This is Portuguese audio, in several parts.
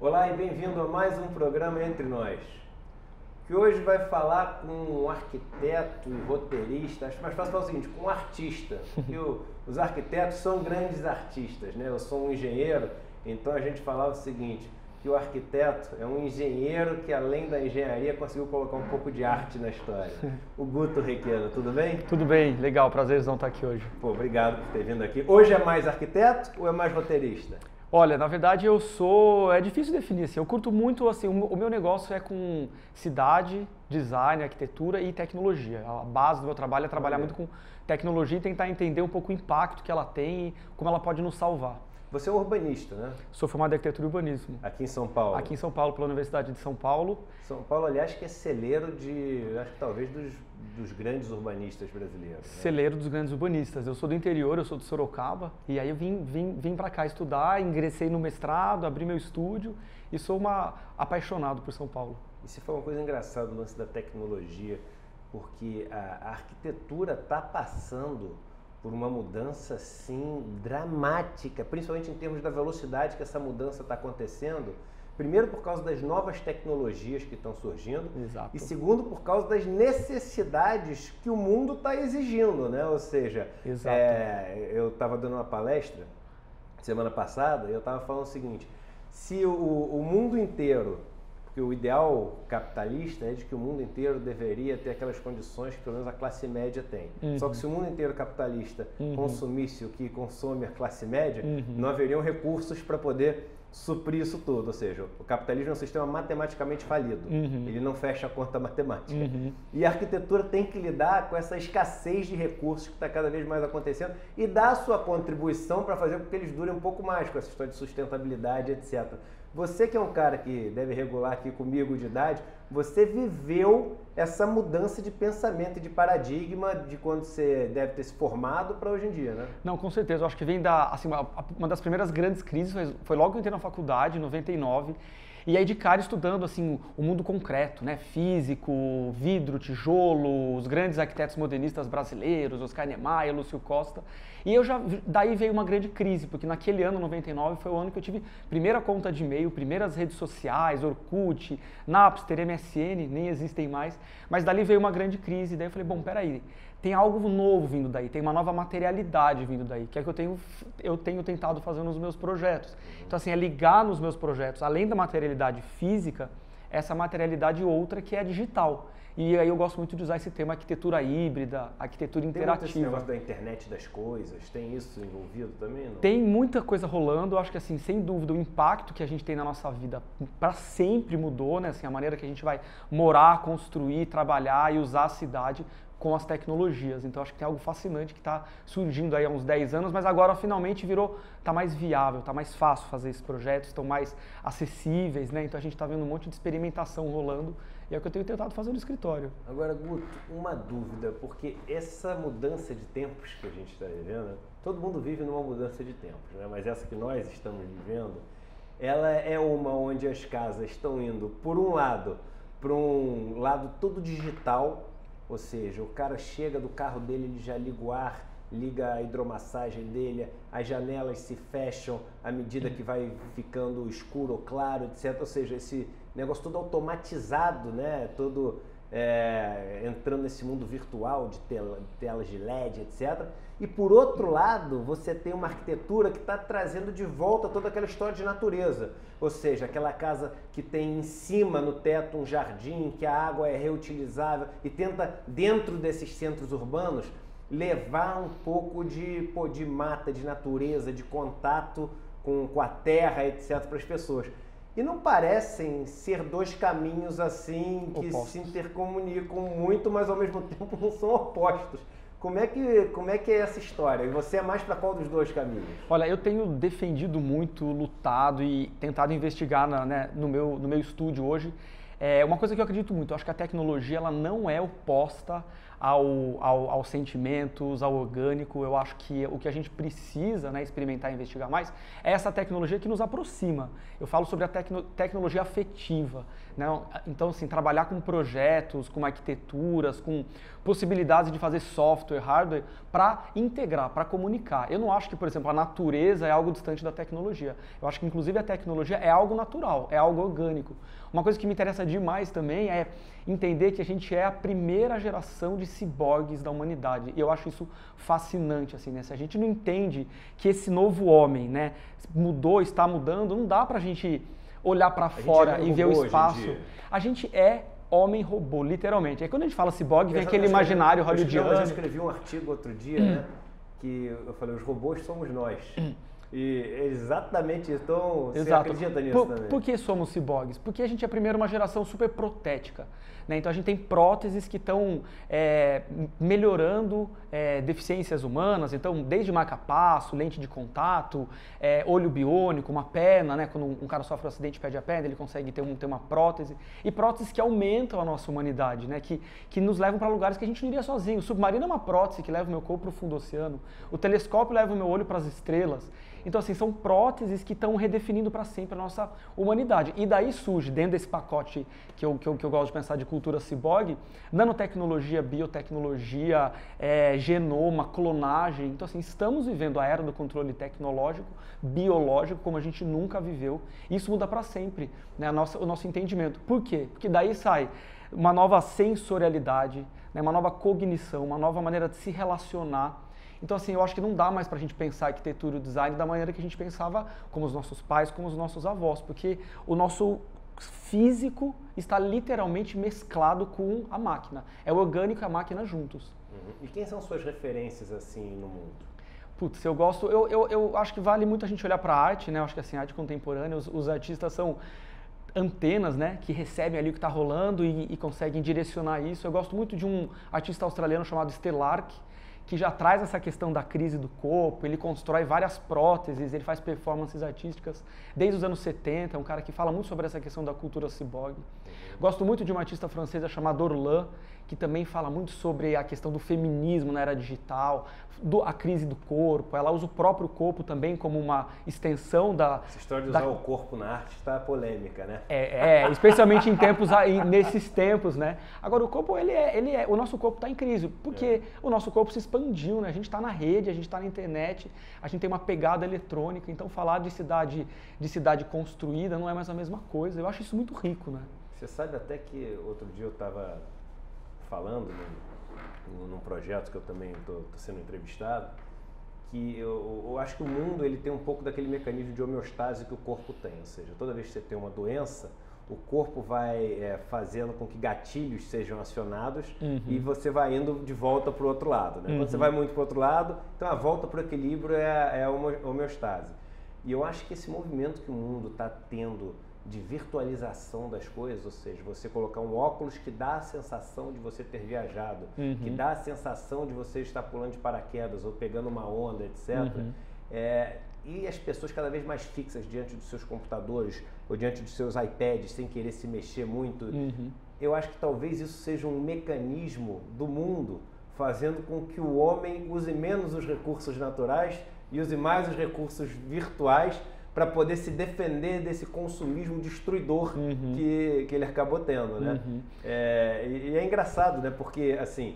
Olá e bem-vindo a mais um programa Entre Nós, que hoje vai falar com um arquiteto e roteirista. Acho mais fácil falar o seguinte, com um artista, porque os arquitetos são grandes artistas, né? Eu sou um engenheiro, então a gente falava o seguinte, que o arquiteto é um engenheiro que além da engenharia conseguiu colocar um pouco de arte na história. O Guto Requeno, tudo bem? Tudo bem, legal, prazerzão estar aqui hoje. Pô, obrigado por ter vindo aqui. Hoje é mais arquiteto ou é mais roteirista? Olha, na verdade é difícil definir, assim, eu curto muito, assim, o meu negócio é com cidade, design, arquitetura e tecnologia. A base do meu trabalho é trabalhar muito com tecnologia e tentar entender um pouco o impacto que ela tem e como ela pode nos salvar. Você é um urbanista, né? Sou formado em arquitetura e urbanismo. Aqui em São Paulo? Aqui em São Paulo, pela Universidade de São Paulo. São Paulo, aliás, que é celeiro de, acho que talvez dos grandes urbanistas brasileiros. Né? Celeiro dos grandes urbanistas. Eu sou do interior, eu sou de Sorocaba, e aí eu vim para cá estudar, ingressei no mestrado, abri meu estúdio e sou apaixonado por São Paulo. Isso foi uma coisa engraçada, o lance da tecnologia, porque a arquitetura está passando por uma mudança, assim, dramática, principalmente em termos da velocidade que essa mudança está acontecendo. Primeiro, por causa das novas tecnologias que estão surgindo. Exato. E segundo, por causa das necessidades que o mundo está exigindo, né? Ou seja, eu estava dando uma palestra semana passada e eu estava falando o seguinte, se o mundo inteiro, porque o ideal capitalista é de que o mundo inteiro deveria ter aquelas condições que pelo menos a classe média tem. Só que se o mundo inteiro capitalista consumisse o que consome a classe média, não haveriam recursos para poder suprir isso tudo. Ou seja, o capitalismo é um sistema matematicamente falido. Ele não fecha a conta matemática. E a arquitetura tem que lidar com essa escassez de recursos que está cada vez mais acontecendo e dar a sua contribuição para fazer com que eles durem um pouco mais, com essa história de sustentabilidade, etc. Você que é um cara que deve regular aqui comigo de idade, você viveu essa mudança de pensamento e de paradigma de quando você deve ter se formado para hoje em dia, né? Não, com certeza. Eu acho que vem uma das primeiras grandes crises, foi logo que eu entrei na faculdade, em 99, e aí de cara estudando assim, o mundo concreto, né? Físico, vidro, tijolo, os grandes arquitetos modernistas brasileiros, Oscar Niemeyer, Lúcio Costa. E daí veio uma grande crise, porque naquele ano, 99, foi o ano que eu tive primeira conta de e-mail, primeiras redes sociais, Orkut, Napster, MSN, nem existem mais. Mas dali veio uma grande crise, daí eu falei, bom, peraí, tem algo novo vindo daí, tem uma nova materialidade vindo daí, que é que eu tenho tentado fazer nos meus projetos. Então assim, é ligar nos meus projetos, além da materialidade física, essa materialidade outra que é digital. E aí eu gosto muito de usar esse termo arquitetura híbrida, arquitetura interativa. Tem muito esse negócio da internet das coisas, tem isso envolvido também? Não? Tem muita coisa rolando, eu acho que assim, sem dúvida, o impacto que a gente tem na nossa vida para sempre mudou, né? Assim, a maneira que a gente vai morar, construir, trabalhar e usar a cidade com as tecnologias. Então acho que tem algo fascinante que está surgindo aí há uns 10 anos, mas agora finalmente está mais viável, está mais fácil fazer esses projetos, estão mais acessíveis, né? Então a gente está vendo um monte de experimentação rolando e é o que eu tenho tentado fazer no escritório. Agora, Guto, uma dúvida, porque essa mudança de tempos que a gente está vivendo, todo mundo vive numa mudança de tempos, né? Mas essa que nós estamos vivendo, ela é uma onde as casas estão indo, por um lado, para um lado todo digital, ou seja, o cara chega do carro dele, ele já liga o ar, liga a hidromassagem dele, as janelas se fecham à medida que vai ficando escuro ou claro, etc. Ou seja, esse negócio todo automatizado, né? Todo entrando nesse mundo virtual de telas de LED, etc. E por outro lado, você tem uma arquitetura que está trazendo de volta toda aquela história de natureza. Ou seja, aquela casa que tem em cima, no teto, um jardim, que a água é reutilizável e tenta, dentro desses centros urbanos, levar um pouco de mata, de natureza, de contato com a terra, etc. para as pessoas. E não parecem ser dois caminhos assim que se intercomunicam muito, mas ao mesmo tempo não são opostos. Como é que é essa história? E você é mais para qual dos dois caminhos? Olha, eu tenho defendido muito, lutado e tentado investigar no meu estúdio hoje. É uma coisa que eu acredito muito, eu acho que a tecnologia ela não é oposta aos sentimentos, ao orgânico. Eu acho que o que a gente precisa, né, experimentar e investigar mais é essa tecnologia que nos aproxima. Eu falo sobre a tecnologia afetiva, né? Então, assim, trabalhar com projetos, com arquiteturas, com possibilidades de fazer software, hardware, para integrar, para comunicar. Eu não acho que, por exemplo, a natureza é algo distante da tecnologia. Eu acho que, inclusive, a tecnologia é algo natural, é algo orgânico. Uma coisa que me interessa demais também é entender que a gente é a primeira geração de ciborgues da humanidade. E eu acho isso fascinante, assim, né? Se a gente não entende que esse novo homem, né, mudou, está mudando, não dá pra gente olhar para fora e ver o espaço. A gente é homem-robô, literalmente. Aí quando a gente fala ciborgue, vem aquele imaginário hollywoodiano. Eu escrevi um artigo outro dia, né, que eu falei, os robôs somos nós. E exatamente isso. Então, você acredita nisso também? Por que somos ciborgues? Porque a gente é primeiro uma geração super protética. Né? Então a gente tem próteses que estão melhorando deficiências humanas, então desde marca-passo, lente de contato, olho biônico, uma perna, né? Quando um cara sofre um acidente e perde a perna, ele consegue ter uma prótese. E próteses que aumentam a nossa humanidade, né? Que nos levam para lugares que a gente não iria sozinho. O submarino é uma prótese que leva o meu corpo para o fundo do oceano. O telescópio leva o meu olho para as estrelas. Então, assim, são próteses que estão redefinindo para sempre a nossa humanidade. E daí surge, dentro desse pacote que eu gosto de pensar de cultura ciborgue, nanotecnologia, biotecnologia, genoma, clonagem. Então, assim, estamos vivendo a era do controle tecnológico, biológico, como a gente nunca viveu. Isso muda para sempre, né, o nosso entendimento. Por quê? Porque daí sai uma nova sensorialidade, né, uma nova cognição, uma nova maneira de se relacionar. Então, assim, eu acho que não dá mais para a gente pensar arquitetura e design da maneira que a gente pensava como os nossos pais, como os nossos avós, porque o nosso físico está literalmente mesclado com a máquina. É o orgânico e a máquina juntos. E quem são suas referências, assim, no mundo? Putz, eu gosto... Eu acho que vale muito a gente olhar para a arte, né? Eu acho que, assim, a arte contemporânea, os artistas são antenas, né, que recebem ali o que está rolando e conseguem direcionar isso. Eu gosto muito de um artista australiano chamado Stellark, que já traz essa questão da crise do corpo, ele constrói várias próteses, ele faz performances artísticas desde os anos 70, é um cara que fala muito sobre essa questão da cultura ciborgue. Gosto muito de uma artista francesa chamada Orlan, que também fala muito sobre a questão do feminismo na era digital, a crise do corpo. Ela usa o próprio corpo também como uma extensão da... Essa história de usar o corpo na arte está polêmica, né? Especialmente nesses tempos, né? Agora, o corpo, o nosso corpo está em crise, porque o nosso corpo se expandiu, né? A gente está na rede, a gente está na internet, a gente tem uma pegada eletrônica, então falar de cidade construída não é mais a mesma coisa. Eu acho isso muito rico, né? Você sabe até que outro dia eu estava falando num projeto que eu também estou sendo entrevistado, que eu acho que o mundo ele tem um pouco daquele mecanismo de homeostase que o corpo tem, ou seja, toda vez que você tem uma doença, o corpo vai fazendo com que gatilhos sejam acionados e você vai indo de volta para o outro lado, né? Quando você vai muito para o outro lado, então a volta para o equilíbrio é a homeostase. E eu acho que esse movimento que o mundo está tendo de virtualização das coisas, ou seja, você colocar um óculos que dá a sensação de você ter viajado, que dá a sensação de você estar pulando de paraquedas ou pegando uma onda, etc. E as pessoas cada vez mais fixas diante dos seus computadores ou diante dos seus iPads, sem querer se mexer muito. Eu acho que talvez isso seja um mecanismo do mundo fazendo com que o homem use menos os recursos naturais e use mais os recursos virtuais para poder se defender desse consumismo destruidor que ele acabou tendo, né? E é engraçado, né? Porque, assim,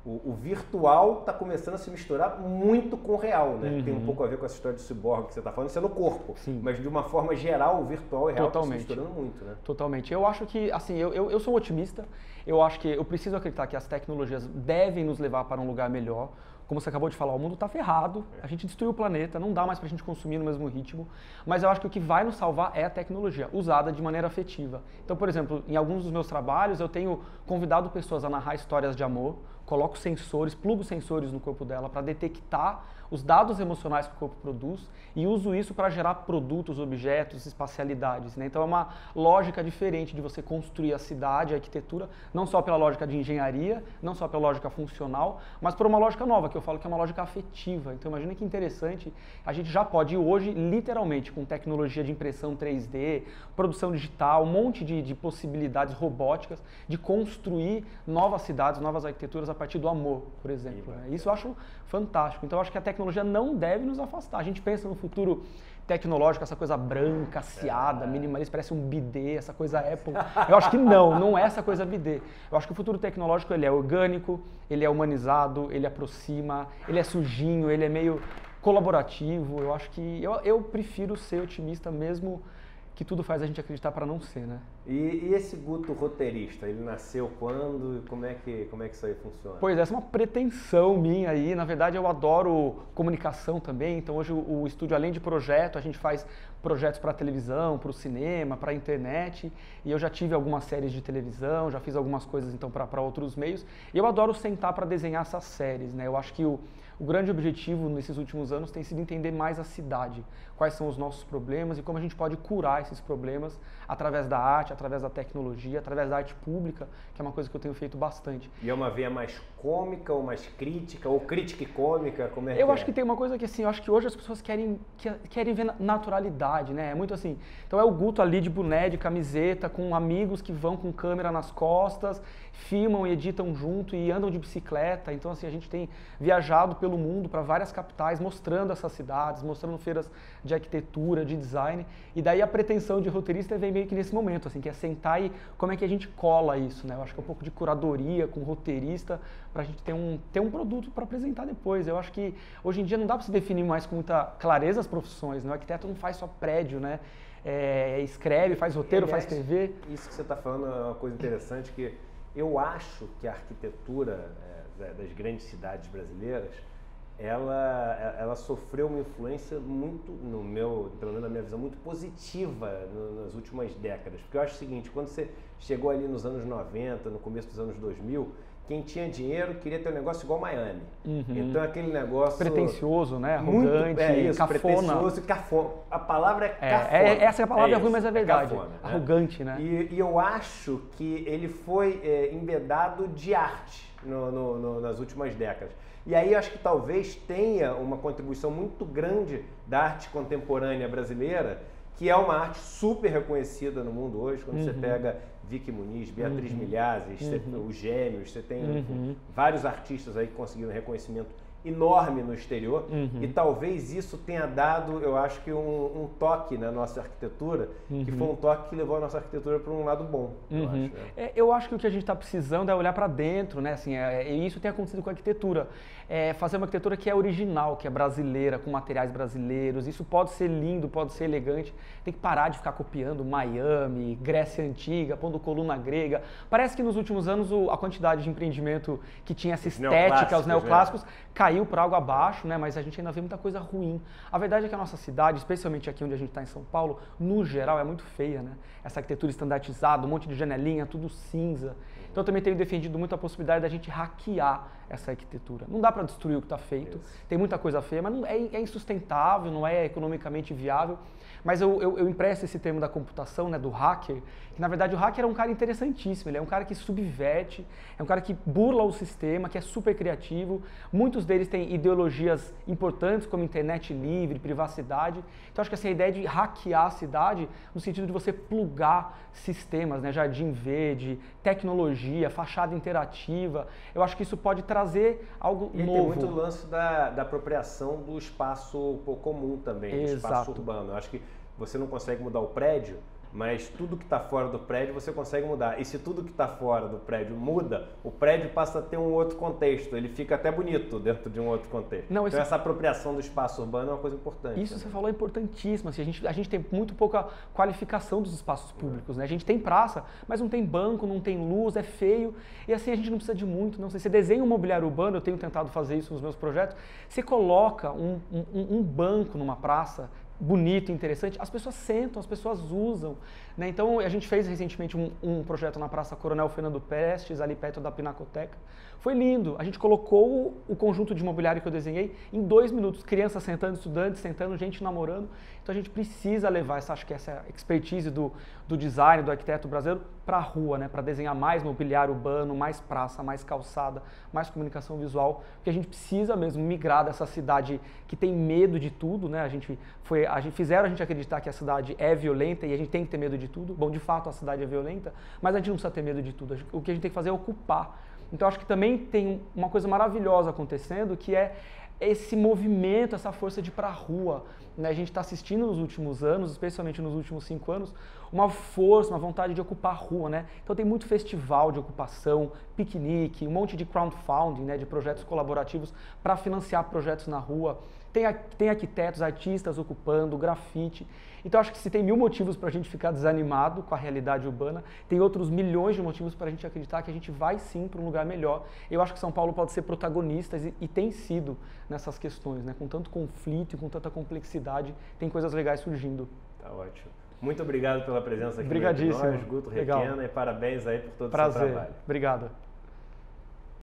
o virtual está começando a se misturar muito com o real, né? Tem um pouco a ver com essa história de ciborgue que você está falando, isso é no corpo. Mas, de uma forma geral, o virtual e o real estão se misturando muito, né? Totalmente. Eu acho que, assim, eu sou um otimista. Eu acho que eu preciso acreditar que as tecnologias devem nos levar para um lugar melhor. Como você acabou de falar, o mundo está ferrado, a gente destruiu o planeta, não dá mais para a gente consumir no mesmo ritmo, mas eu acho que o que vai nos salvar é a tecnologia, usada de maneira afetiva. Então, por exemplo, em alguns dos meus trabalhos, eu tenho convidado pessoas a narrar histórias de amor, coloco sensores, plugo sensores no corpo dela para detectar os dados emocionais que o corpo produz e uso isso para gerar produtos, objetos, espacialidades, né? Então é uma lógica diferente de você construir a cidade, a arquitetura, não só pela lógica de engenharia, não só pela lógica funcional, mas por uma lógica nova, que eu falo que é uma lógica afetiva. Então imagina que interessante, a gente já pode hoje, literalmente, com tecnologia de impressão 3D, produção digital, um monte de possibilidades robóticas, de construir novas cidades, novas arquiteturas a partir do amor, por exemplo. Né? Isso eu acho fantástico. Então eu acho que a tecnologia não deve nos afastar. A gente pensa no futuro tecnológico, essa coisa branca, aciada, minimalista, parece um bidê, essa coisa Apple. Eu acho que não é essa coisa bidê. Eu acho que o futuro tecnológico ele é orgânico, ele é humanizado, ele aproxima, ele é sujinho, ele é meio colaborativo. Eu acho que eu prefiro ser otimista mesmo que tudo faz a gente acreditar para não ser, né? E esse Guto roteirista, ele nasceu quando e como é que isso aí funciona? Pois é, essa é uma pretensão minha aí. Na verdade, eu adoro comunicação também. Então, hoje o estúdio, além de projeto, a gente faz projetos para televisão, para o cinema, para a internet. E eu já tive algumas séries de televisão, já fiz algumas coisas então para outros meios. E eu adoro sentar para desenhar essas séries, né? Eu acho que o grande objetivo nesses últimos anos tem sido entender mais a cidade, quais são os nossos problemas e como a gente pode curar esses problemas através da arte, através da tecnologia, através da arte pública, que é uma coisa que eu tenho feito bastante. E é uma veia mais cômica ou mais crítica, ou crítica e cômica, como é que Eu acho que tem uma coisa que assim, eu acho que hoje as pessoas querem ver naturalidade, né? É muito assim, então é o Guto ali de boné, de camiseta, com amigos que vão com câmera nas costas, filmam e editam junto e andam de bicicleta. Então assim, a gente tem viajado pelo mundo para várias capitais, mostrando essas cidades, mostrando feiras de arquitetura, de design, e daí a pretensão de roteirista vem meio que nesse momento, assim, que é sentar e como é que a gente cola isso, né? Eu acho que é um pouco de curadoria com o roteirista para a gente ter um produto para apresentar depois. Eu acho que hoje em dia não dá para se definir mais com muita clareza as profissões, né? O arquiteto não faz só prédio, né? Escreve, faz roteiro, faz TV. Isso que você está falando é uma coisa interessante, que eu acho que a arquitetura das grandes cidades brasileiras, ela sofreu uma influência muito, pelo menos na minha visão, muito positiva nas últimas décadas. Porque eu acho o seguinte, quando você chegou ali nos anos 90, no começo dos anos 2000, quem tinha dinheiro queria ter um negócio igual Miami. Então aquele negócio... Pretencioso, né? Arrogante, cafona. Pretencioso e cafona. A palavra é cafona. Essa é a palavra ruim, mas é verdade. Cafona, arrogante, né? E eu acho que ele foi embedado de arte nas últimas décadas. E aí acho que talvez tenha uma contribuição muito grande da arte contemporânea brasileira, que é uma arte super reconhecida no mundo hoje. Quando você pega Vicky Muniz, Beatriz Milhazes, os Gêmeos, você tem vários artistas aí que conseguiram reconhecimento enorme no exterior, e talvez isso tenha dado, eu acho que um toque na nossa arquitetura, que foi um toque que levou a nossa arquitetura para um lado bom, eu acho. Né? Eu acho que o que a gente está precisando é olhar para dentro, né? Assim, e isso tem acontecido com a arquitetura. Fazer uma arquitetura que é original, que é brasileira, com materiais brasileiros. Isso pode ser lindo, pode ser elegante. Tem que parar de ficar copiando Miami, Grécia Antiga, pondo coluna grega. Parece que nos últimos anos a quantidade de empreendimento que tinha essa estética, os neoclássicos, caiu por água abaixo, né? Mas a gente ainda vê muita coisa ruim. A verdade é que a nossa cidade, especialmente aqui onde a gente está em São Paulo, no geral é muito feia, né? Essa arquitetura estandartizada, um monte de janelinha, tudo cinza. Então eu também tenho defendido muito a possibilidade da gente hackear essa arquitetura. Não dá para destruir o que está feito, tem muita coisa feia, mas não é insustentável, não é economicamente viável. Mas eu empresto esse termo da computação, né, do hacker, que na verdade o hacker é um cara interessantíssimo, ele é um cara que subverte, é um cara que burla o sistema, que é super criativo. Muitos deles têm ideologias importantes como internet livre, privacidade. Então acho que essa ideia de hackear a cidade, no sentido de você plugar sistemas, né, jardim verde, tecnologia, fachada interativa, eu acho que isso pode trazer algo novo. E tem muito lance da apropriação do espaço comum também, do espaço urbano. Eu acho que você não consegue mudar o prédio, mas tudo que está fora do prédio você consegue mudar. E se tudo que está fora do prédio muda, o prédio passa a ter um outro contexto, ele fica até bonito dentro de um outro contexto. Então essa apropriação do espaço urbano é uma coisa importante. Isso, né? Você falou, é importantíssimo. Assim, a gente tem muito pouca qualificação dos espaços públicos, né? A gente tem praça, mas não tem banco, não tem luz, é feio. E assim a gente não precisa de muito, não sei. Você desenha um mobiliário urbano, eu tenho tentado fazer isso nos meus projetos, você coloca um banco numa praça, bonito, interessante, as pessoas sentam, as pessoas usam, né? Então a gente fez recentemente um projeto na Praça Coronel Fernando Prestes, ali perto da Pinacoteca. Foi lindo, a gente colocou o conjunto de mobiliário que eu desenhei em 2 minutos, crianças sentando, estudantes sentando, gente namorando. Então a gente precisa levar essa expertise do design, do arquiteto brasileiro para a rua, né? Para desenhar mais mobiliário urbano, mais praça, mais calçada, mais comunicação visual, porque a gente precisa mesmo migrar dessa cidade que tem medo de tudo, né? Fizeram a gente acreditar que a cidade é violenta e a gente tem que ter medo de tudo. Bom, de fato a cidade é violenta, mas a gente não precisa ter medo de tudo. O que a gente tem que fazer é ocupar. Então acho que também tem uma coisa maravilhosa acontecendo, que é esse movimento, essa força de ir para a rua. Né? A gente está assistindo nos últimos anos, especialmente nos últimos 5 anos, uma força, uma vontade de ocupar a rua. Né? Então tem muito festival de ocupação, piquenique, um monte de crowdfunding, né, de projetos colaborativos para financiar projetos na rua. Tem arquitetos, artistas ocupando, grafite. Então acho que se tem 1000 motivos para a gente ficar desanimado com a realidade urbana, tem outros milhões de motivos para a gente acreditar que a gente vai sim para um lugar melhor. Eu acho que São Paulo pode ser protagonista e tem sido nessas questões, né? Com tanto conflito e com tanta complexidade, tem coisas legais surgindo. Tá ótimo. Muito obrigado pela presença aqui Obrigadíssimo. entre nós, Guto Requena, e parabéns aí por todo o seu trabalho. Obrigado.